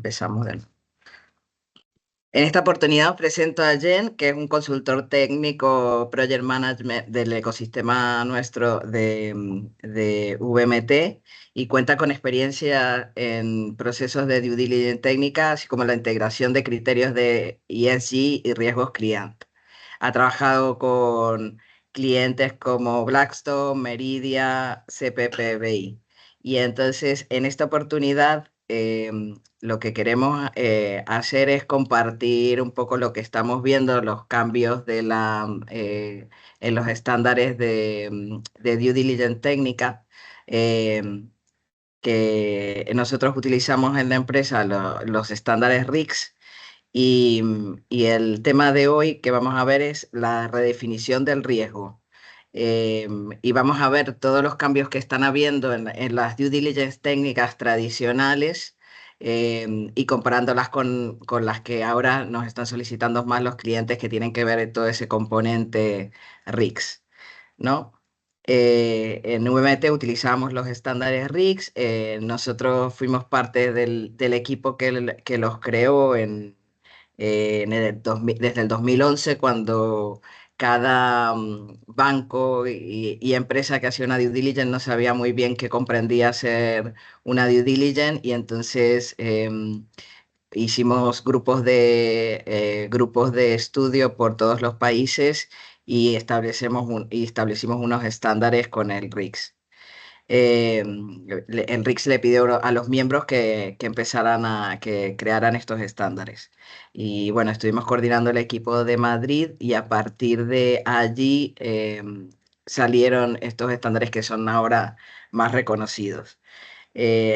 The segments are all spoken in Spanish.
Empezamos de nuevo. En esta oportunidad os presento a Jen, que es un consultor técnico Project Management del ecosistema nuestro de VMT y cuenta con experiencia en procesos de due diligence técnica, así como la integración de criterios de ESG y riesgos cliente. Ha trabajado con clientes como Blackstone, Meridia, CPPBI. Y entonces, en esta oportunidad, lo que queremos hacer es compartir un poco lo que estamos viendo, los cambios en los estándares de due diligence técnica, que nosotros utilizamos en la empresa, los estándares RICS. Y el tema de hoy que vamos a ver es la redefinición del riesgo. Y vamos a ver todos los cambios que están habiendo en las due diligence técnicas tradicionales, y comparándolas con las que ahora nos están solicitando más los clientes, que tienen que ver todo ese componente RICS, ¿no? En VMT utilizamos los estándares RICS. Nosotros fuimos parte del equipo que los creó desde el 2011, cuando cada banco y empresa que hacía una due diligence no sabía muy bien qué comprendía ser una due diligence, y entonces hicimos grupos de estudio por todos los países y establecimos unos estándares con el RICS. El RICS le pidió a los miembros que crearan estos estándares. Y bueno, estuvimos coordinando el equipo de Madrid, y a partir de allí salieron estos estándares que son ahora más reconocidos.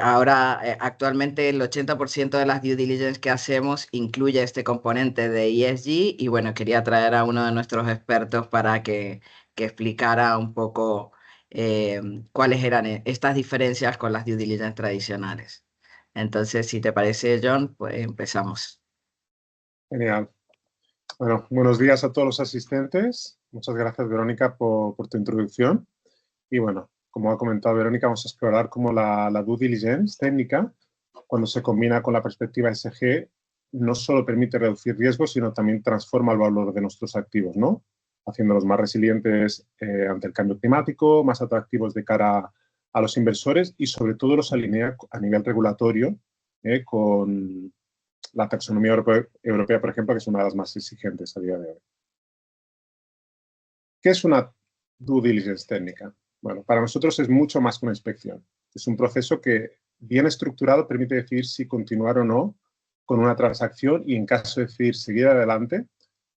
Actualmente el 80% de las due diligence que hacemos incluye este componente de ESG, y bueno, quería traer a uno de nuestros expertos para que explicara un poco eh, cuáles eran estas diferencias con las due diligence tradicionales. Entonces, si te parece, John, pues empezamos. Genial. Bueno, buenos días a todos los asistentes. Muchas gracias, Verónica, por tu introducción. Y bueno, como ha comentado Verónica, vamos a explorar cómo la due diligence técnica, cuando se combina con la perspectiva ESG, no solo permite reducir riesgos, sino también transforma el valor de nuestros activos, ¿no? Haciéndolos más resilientes ante el cambio climático, más atractivos de cara a los inversores, y sobre todo los alinea a nivel regulatorio con la taxonomía europea, por ejemplo, que es una de las más exigentes a día de hoy. ¿Qué es una due diligence técnica? Bueno, para nosotros es mucho más que una inspección. Es un proceso que, bien estructurado, permite decidir si continuar o no con una transacción, y en caso de decidir seguir adelante,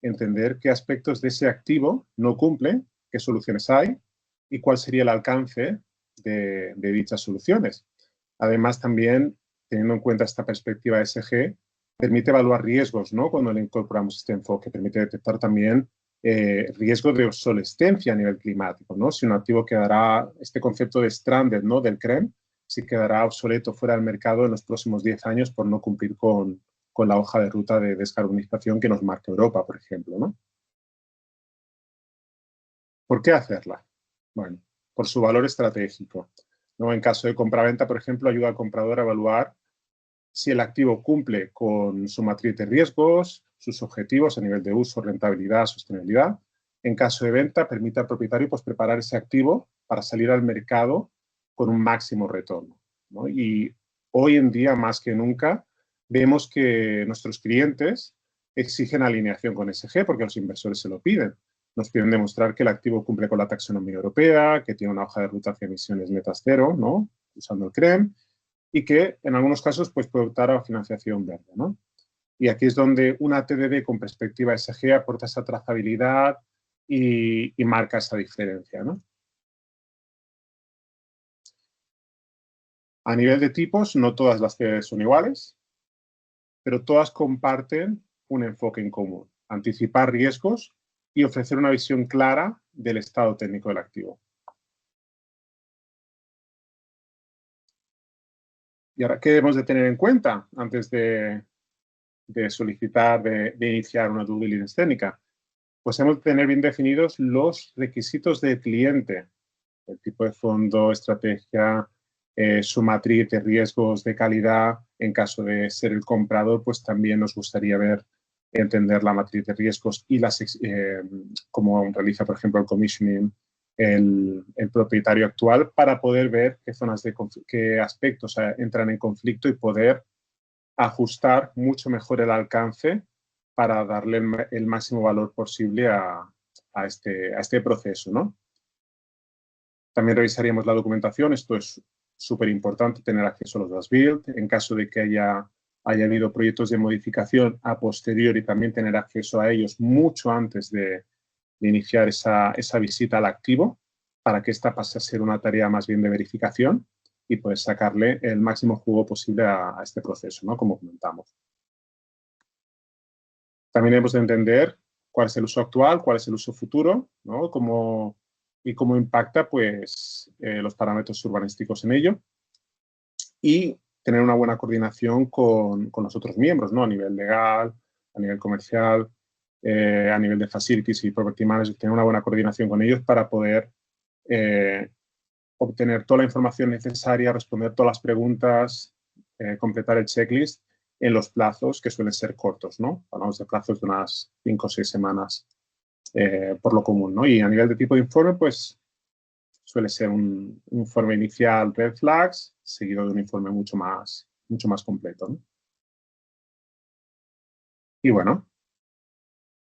entender qué aspectos de ese activo no cumplen, qué soluciones hay y cuál sería el alcance de dichas soluciones. Además, también, teniendo en cuenta esta perspectiva ESG, permite evaluar riesgos, ¿no? Cuando le incorporamos este enfoque, permite detectar también riesgo de obsolescencia a nivel climático, ¿no? Si un activo quedará, este concepto de stranded, ¿no? Del CREM, si quedará obsoleto fuera del mercado en los próximos 10 años por no cumplir con la hoja de ruta de descarbonización que nos marca Europa, por ejemplo, ¿no? ¿Por qué hacerla? Bueno, por su valor estratégico, ¿no? En caso de compraventa, por ejemplo, ayuda al comprador a evaluar si el activo cumple con su matriz de riesgos, sus objetivos a nivel de uso, rentabilidad, sostenibilidad. En caso de venta, permite al propietario pues, preparar ese activo para salir al mercado con un máximo retorno, ¿no? Y hoy en día, más que nunca, vemos que nuestros clientes exigen alineación con ESG porque los inversores se lo piden. Nos piden demostrar que el activo cumple con la taxonomía europea, que tiene una hoja de ruta hacia emisiones netas cero, ¿no? Usando el CREM, y que en algunos casos pues, puede optar a financiación verde, ¿no? Y aquí es donde una TDD con perspectiva ESG aporta esa trazabilidad y marca esa diferencia, ¿no? A nivel de tipos, no todas las TDD son iguales, pero todas comparten un enfoque en común: anticipar riesgos y ofrecer una visión clara del estado técnico del activo. ¿Y ahora qué debemos de tener en cuenta antes de solicitar, de iniciar una due diligence técnica? Pues hemos de tener bien definidos los requisitos del cliente: el tipo de fondo, estrategia, su matriz de riesgos de calidad, En caso de ser el comprador, pues también nos gustaría entender la matriz de riesgos y cómo realiza, por ejemplo, el commissioning el propietario actual, para poder ver qué aspectos entran en conflicto y poder ajustar mucho mejor el alcance para darle el máximo valor posible a este proceso, ¿no? También revisaríamos la documentación. Esto es súper importante, tener acceso a los as-built. En caso de que haya habido proyectos de modificación a posteriori, también tener acceso a ellos mucho antes de iniciar esa visita al activo, para que esta pase a ser una tarea más bien de verificación y poder sacarle el máximo jugo posible a este proceso, ¿no? Como comentamos. También hemos de entender cuál es el uso actual, cuál es el uso futuro, ¿no? Y cómo impacta, pues, los parámetros urbanísticos en ello. Y tener una buena coordinación con los otros miembros, ¿no? A nivel legal, a nivel comercial, a nivel de facilities y property managers, tener una buena coordinación con ellos para poder obtener toda la información necesaria, responder todas las preguntas, completar el checklist en los plazos que suelen ser cortos, ¿no? Hablamos de plazos de unas 5 o 6 semanas por lo común, ¿no? Y a nivel de tipo de informe, pues suele ser un informe inicial red flags, seguido de un informe mucho más completo, ¿no? Y bueno,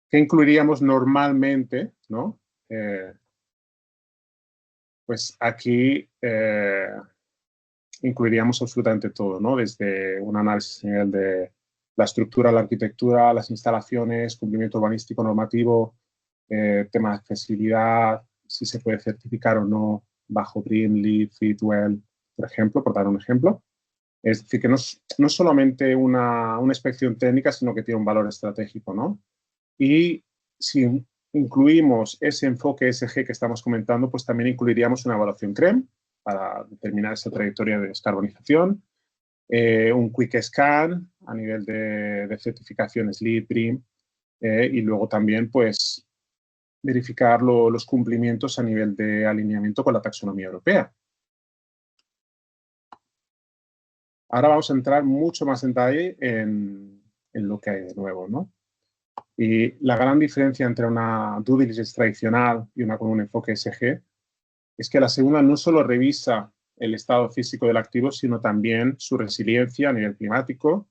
¿qué incluiríamos normalmente, ¿no? Pues aquí incluiríamos absolutamente todo, ¿no? Desde un análisis a nivel de la estructura, la arquitectura, las instalaciones, cumplimiento urbanístico normativo, tema de accesibilidad, si se puede certificar o no bajo BREEAM, LEED, Fitwel, por ejemplo, por dar un ejemplo. Es decir, que no es solamente una inspección técnica, sino que tiene un valor estratégico, ¿no? Y si incluimos ese enfoque ESG que estamos comentando, pues también incluiríamos una evaluación CREM para determinar esa trayectoria de descarbonización, un quick scan a nivel de certificaciones LEED, BREEAM, y luego también, pues, verificar los cumplimientos a nivel de alineamiento con la taxonomía europea. Ahora vamos a entrar mucho más en detalle en lo que hay de nuevo, ¿no? Y la gran diferencia entre una due diligence tradicional y una con un enfoque ESG es que la segunda no solo revisa el estado físico del activo, sino también su resiliencia a nivel climático,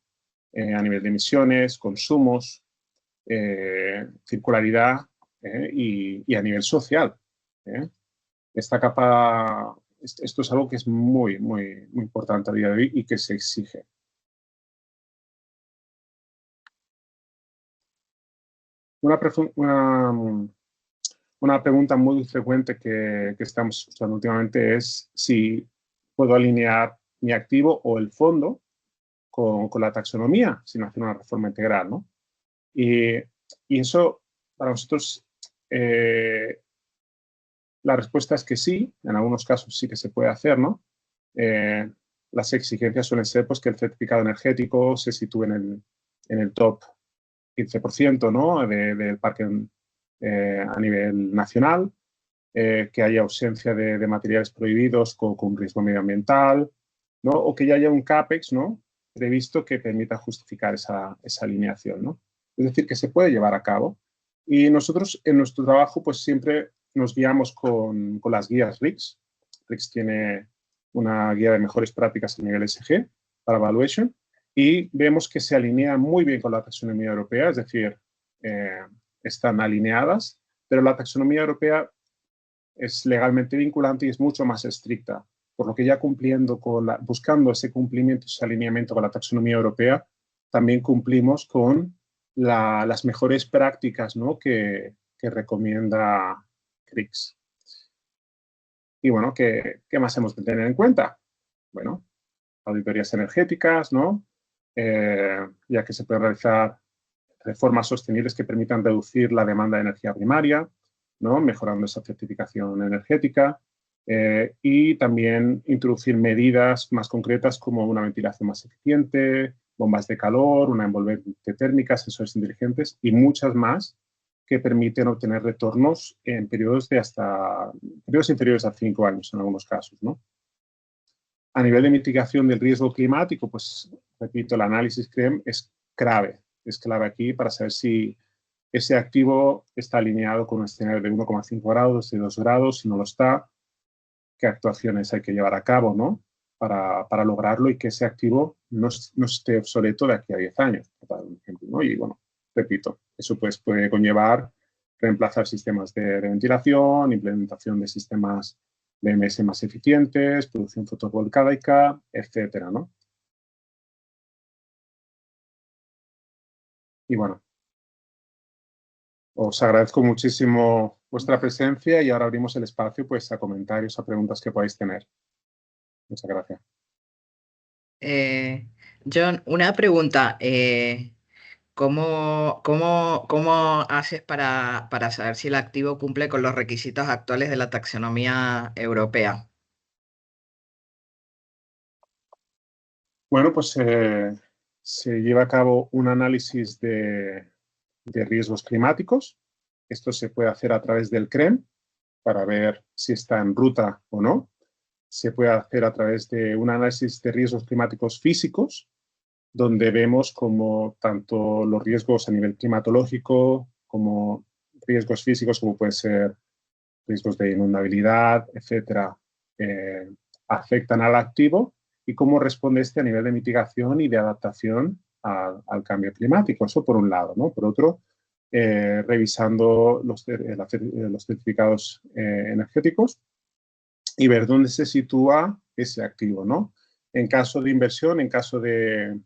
a nivel de emisiones, consumos, circularidad y a nivel social. Esta capa, esto es algo que es muy importante a día de hoy y que se exige. Una pregunta muy frecuente que estamos usando últimamente es si puedo alinear mi activo o el fondo con la taxonomía sin hacer una reforma integral, ¿no? Y eso, para nosotros, la respuesta es que sí, en algunos casos sí que se puede hacer, ¿no? Las exigencias suelen ser, pues, que el certificado energético se sitúe en el top 15%, ¿no? Del parque a nivel nacional, que haya ausencia de materiales prohibidos con riesgo medioambiental, ¿no? O que ya haya un CAPEX, ¿no?, previsto que permita justificar esa alineación, ¿no? Es decir, que se puede llevar a cabo. Y nosotros en nuestro trabajo, pues, siempre nos guiamos con las guías RICS. RICS tiene una guía de mejores prácticas a nivel ESG para evaluation, y vemos que se alinea muy bien con la taxonomía europea, es decir, están alineadas, pero la taxonomía europea es legalmente vinculante y es mucho más estricta, por lo que ya buscando ese cumplimiento, ese alineamiento con la taxonomía europea, también cumplimos con las mejores prácticas, ¿no?, que recomienda CRICS. Y bueno, ¿qué más hemos de tener en cuenta? Bueno, auditorías energéticas, ¿no? Ya que se pueden realizar reformas sostenibles que permitan reducir la demanda de energía primaria, ¿no?, mejorando esa certificación energética, y también introducir medidas más concretas como una ventilación más eficiente, bombas de calor, una envolvente térmica, sensores inteligentes y muchas más que permiten obtener retornos en periodos inferiores a 5 años en algunos casos, ¿no? A nivel de mitigación del riesgo climático, pues repito, el análisis CREM es clave aquí para saber si ese activo está alineado con un escenario de 1,5 grados, de 2 grados, si no lo está, qué actuaciones hay que llevar a cabo, ¿no? Para lograrlo y que ese activo no esté obsoleto de aquí a 10 años, por ejemplo, ¿no? Y bueno, repito, eso pues puede conllevar reemplazar sistemas de ventilación, implementación de sistemas BMS más eficientes, producción fotovoltaica, etcétera, ¿no? Y bueno, os agradezco muchísimo vuestra presencia y ahora abrimos el espacio pues, a comentarios, a preguntas que podáis tener. Muchas gracias. John, una pregunta. ¿Cómo haces para saber si el activo cumple con los requisitos actuales de la taxonomía europea? Bueno, pues se lleva a cabo un análisis de riesgos climáticos. Esto se puede hacer a través del CREM para ver si está en ruta o no. Se puede hacer a través de un análisis de riesgos climáticos físicos, donde vemos como tanto los riesgos a nivel climatológico como riesgos físicos, como pueden ser riesgos de inundabilidad, etcétera, afectan al activo y cómo responde este a nivel de mitigación y de adaptación al cambio climático. Eso por un lado, ¿no? Por otro, revisando los certificados energéticos y ver dónde se sitúa ese activo, ¿no? En caso de inversión, en caso de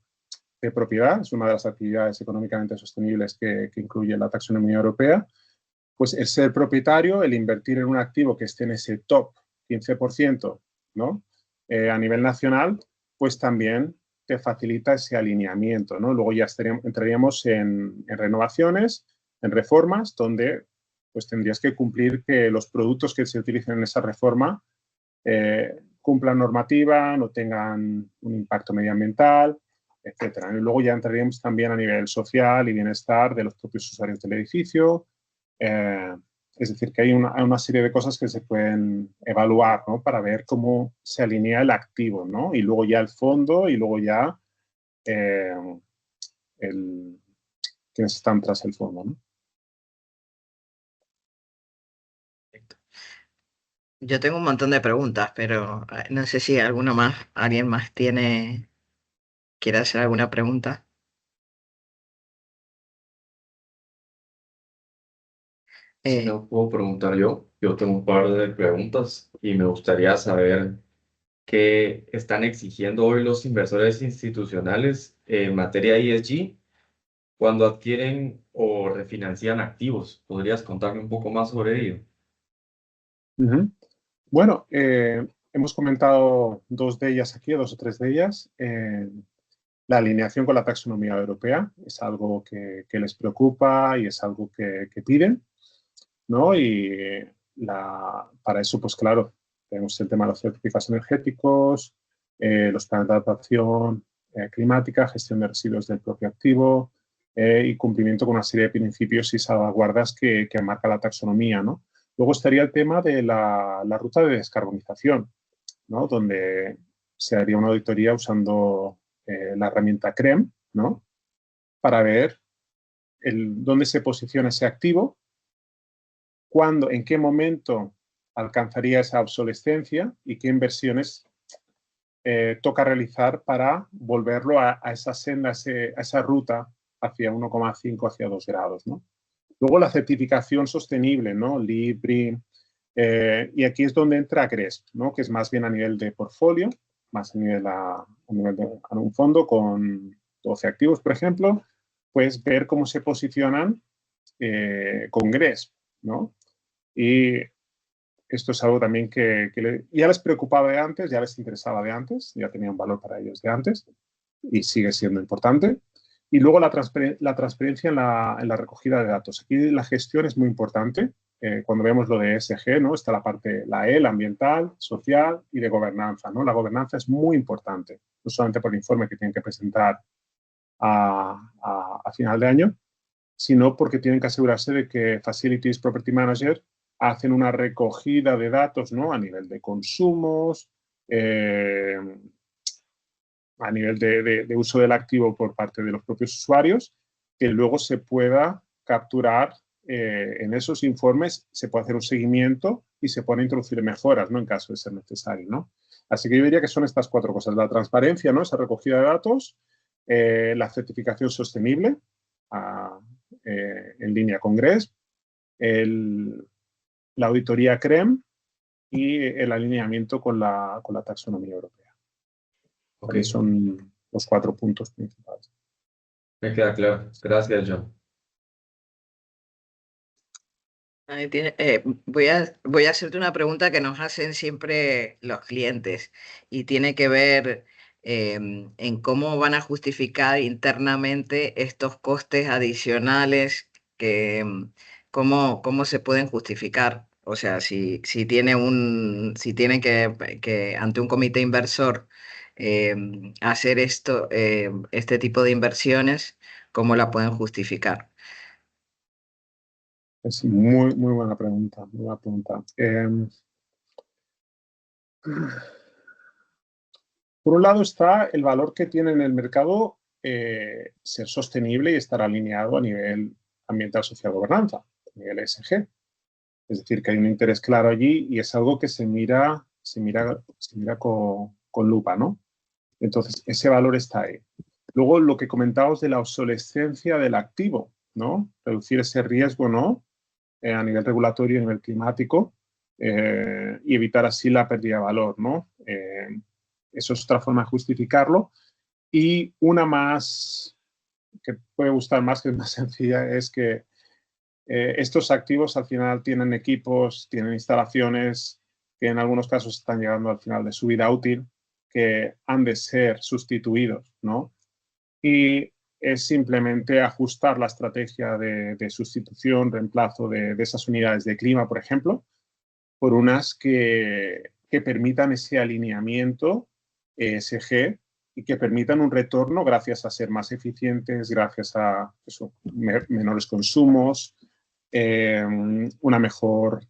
propiedad, es una de las actividades económicamente sostenibles que incluye la taxonomía europea, pues el ser propietario, el invertir en un activo que esté en ese top 15%, ¿no? A nivel nacional, pues también te facilita ese alineamiento, ¿no? Luego ya entraríamos en renovaciones, en reformas, donde pues tendrías que cumplir que los productos que se utilicen en esa reforma cumplan normativa, no tengan un impacto medioambiental, etcétera. Y luego ya entraríamos también a nivel social y bienestar de los propios usuarios del edificio. Es decir, que hay una serie de cosas que se pueden evaluar, ¿no? Para ver cómo se alinea el activo, ¿no? Y luego ya el fondo y luego ya quienes están tras el fondo, ¿no? Yo tengo un montón de preguntas, pero no sé si alguien más quiere hacer alguna pregunta. Si Eh, no puedo preguntar yo tengo un par de preguntas y me gustaría saber qué están exigiendo hoy los inversores institucionales en materia ESG cuando adquieren o refinancian activos. ¿Podrías contarme un poco más sobre ello? Bueno, hemos comentado dos de ellas aquí, dos o tres de ellas. La alineación con la taxonomía europea es algo que les preocupa y es algo que piden, ¿no? Y para eso, pues claro, tenemos el tema de los certificados energéticos, los planes de adaptación climática, gestión de residuos del propio activo y cumplimiento con una serie de principios y salvaguardas que marca la taxonomía, ¿no? Luego estaría el tema de la ruta de descarbonización, ¿no? Donde se haría una auditoría usando la herramienta CREM, ¿no? Para ver dónde se posiciona ese activo, cuándo, en qué momento alcanzaría esa obsolescencia y qué inversiones toca realizar para volverlo a esa senda, a esa ruta hacia 1,5, hacia 2 grados, ¿no? Luego la certificación sostenible, ¿no? LEED, y aquí es donde entra GRESB, ¿no? Que es más bien a nivel de portfolio, más a nivel de un fondo con 12 activos, por ejemplo, pues ver cómo se posicionan con GRESB, ¿no? Y esto es algo también que ya les preocupaba de antes, ya les interesaba de antes, ya tenía un valor para ellos de antes y sigue siendo importante. Y luego la transparencia en la recogida de datos. Aquí la gestión es muy importante. Cuando vemos lo de ESG, ¿no? Está la parte, la E, la ambiental, social y de gobernanza, ¿no? La gobernanza es muy importante, no solamente por el informe que tienen que presentar a final de año, sino porque tienen que asegurarse de que Facilities Property Manager hacen una recogida de datos, ¿no? A nivel de consumos, a nivel de uso del activo por parte de los propios usuarios, que luego se pueda capturar en esos informes, se puede hacer un seguimiento y se pueden introducir mejoras, ¿no? En caso de ser necesario, ¿no? Así que yo diría que son estas 4 cosas: la transparencia, ¿no? Esa recogida de datos, la certificación sostenible en línea con GRESB, la auditoría CREM y el alineamiento con la taxonomía europea. Ok, Son los 4 puntos principales. me queda claro. Gracias, John. Ahí voy a hacerte una pregunta que nos hacen siempre los clientes y tiene que ver en cómo van a justificar internamente estos costes adicionales cómo se pueden justificar. O sea, si tienen que ante un comité inversor hacer este tipo de inversiones, ¿cómo la pueden justificar? Es muy buena pregunta. Muy buena pregunta. Por un lado está el valor que tiene en el mercado ser sostenible y estar alineado a nivel ambiental, social y gobernanza, a nivel ESG. Es decir, que hay un interés claro allí y es algo que se mira con lupa, ¿no? Entonces, ese valor está ahí. Luego, lo que comentábamos de la obsolescencia del activo, ¿no? Reducir ese riesgo, ¿no? A nivel regulatorio, a nivel climático, y evitar así la pérdida de valor, ¿no? Eso es otra forma de justificarlo. Y una más, que puede gustar más, que es más sencilla, es que estos activos al final tienen equipos, tienen instalaciones que en algunos casos están llegando al final de su vida útil, que han de ser sustituidos, ¿no? Y es simplemente ajustar la estrategia de sustitución, reemplazo de esas unidades de clima, por ejemplo, por unas que permitan ese alineamiento ESG y que permitan un retorno gracias a ser más eficientes, gracias a menores consumos, un mejor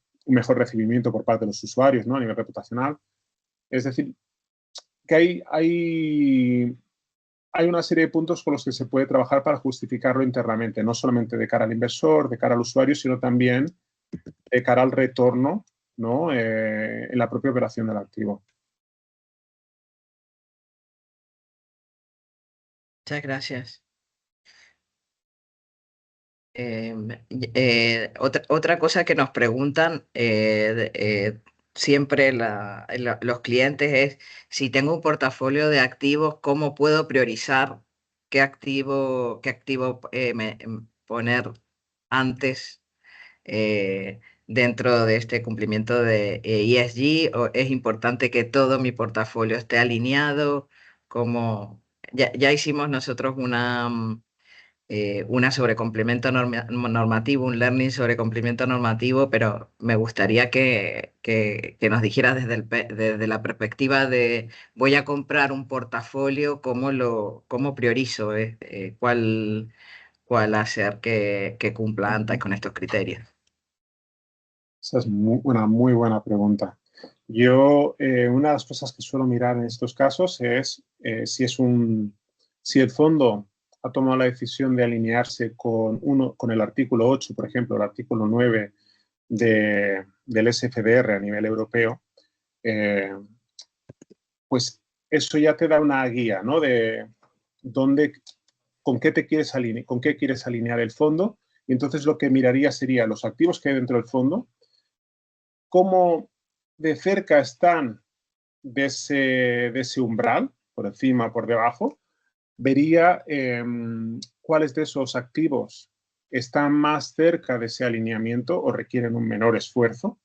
recibimiento por parte de los usuarios, ¿no? A nivel reputacional. Es decir, que hay una serie de puntos con los que se puede trabajar para justificarlo internamente, no solamente de cara al inversor, de cara al usuario, sino también de cara al retorno, ¿no? En la propia operación del activo. Muchas gracias. Otra cosa que nos preguntan siempre los clientes es si tengo un portafolio de activos, ¿cómo puedo priorizar qué activo poner antes dentro de este cumplimiento de ESG? ¿O es importante que todo mi portafolio esté alineado? Ya hicimos nosotros una sobre complemento normativo, un learning sobre complemento normativo, pero me gustaría que nos dijeras desde la perspectiva de voy a comprar un portafolio, cómo priorizo, cuál hacer que cumpla antes con estos criterios. Esa es una muy buena pregunta. Yo, una de las cosas que suelo mirar en estos casos es si el fondo ha tomado la decisión de alinearse con el artículo 8, por ejemplo, el artículo 9 del SFDR a nivel europeo, pues eso ya te da una guía, ¿no? De con qué quieres alinear el fondo. Y entonces lo que miraría sería los activos que hay dentro del fondo, cómo de cerca están de ese umbral, por encima, por debajo. Vería cuáles de esos activos están más cerca de ese alineamiento o requieren un menor esfuerzo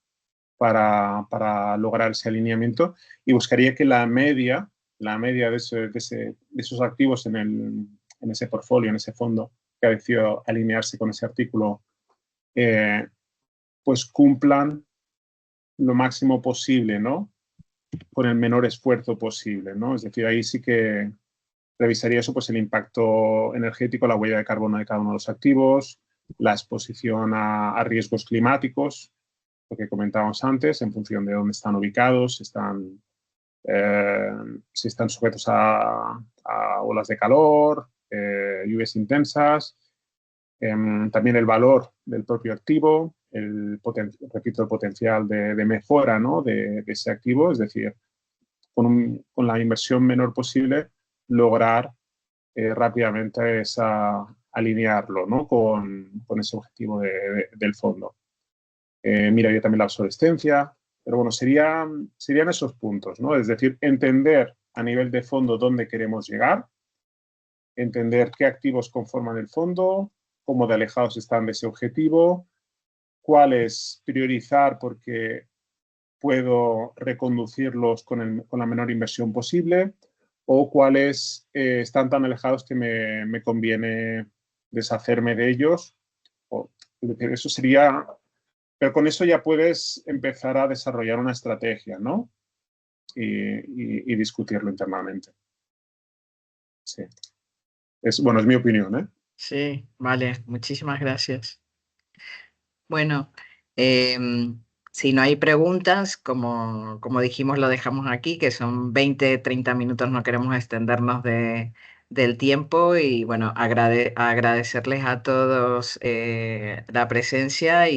para lograr ese alineamiento, y buscaría que la media de esos activos en ese portfolio, en ese fondo que ha decidido alinearse con ese artículo, pues cumplan lo máximo posible, ¿no? Con el menor esfuerzo posible, ¿no? Es decir, ahí sí que revisaría eso, pues el impacto energético, la huella de carbono de cada uno de los activos, la exposición a riesgos climáticos, lo que comentábamos antes, en función de dónde están ubicados, están si están sujetos a olas de calor, lluvias intensas, también el valor del propio activo, repito, el potencial de mejora, ¿no?, de ese activo, es decir, con la inversión menor posible, lograr rápidamente alinearlo, ¿no?, con ese objetivo del fondo. Miraría también la obsolescencia, pero bueno, serían esos puntos, ¿no? Es decir, entender a nivel de fondo dónde queremos llegar, entender qué activos conforman el fondo, cómo de alejados están de ese objetivo, cuáles priorizar porque puedo reconducirlos con la menor inversión posible, o cuáles están tan alejados que me conviene deshacerme de ellos. Es decir, eso sería... Pero con eso ya puedes empezar a desarrollar una estrategia, ¿no? Y discutirlo internamente. Sí. Bueno, es mi opinión, ¿eh? Sí, vale, muchísimas gracias. Bueno, si no hay preguntas, como dijimos, lo dejamos aquí, que son 20, 30 minutos, no queremos extendernos del tiempo y bueno, agradecerles a todos la presencia y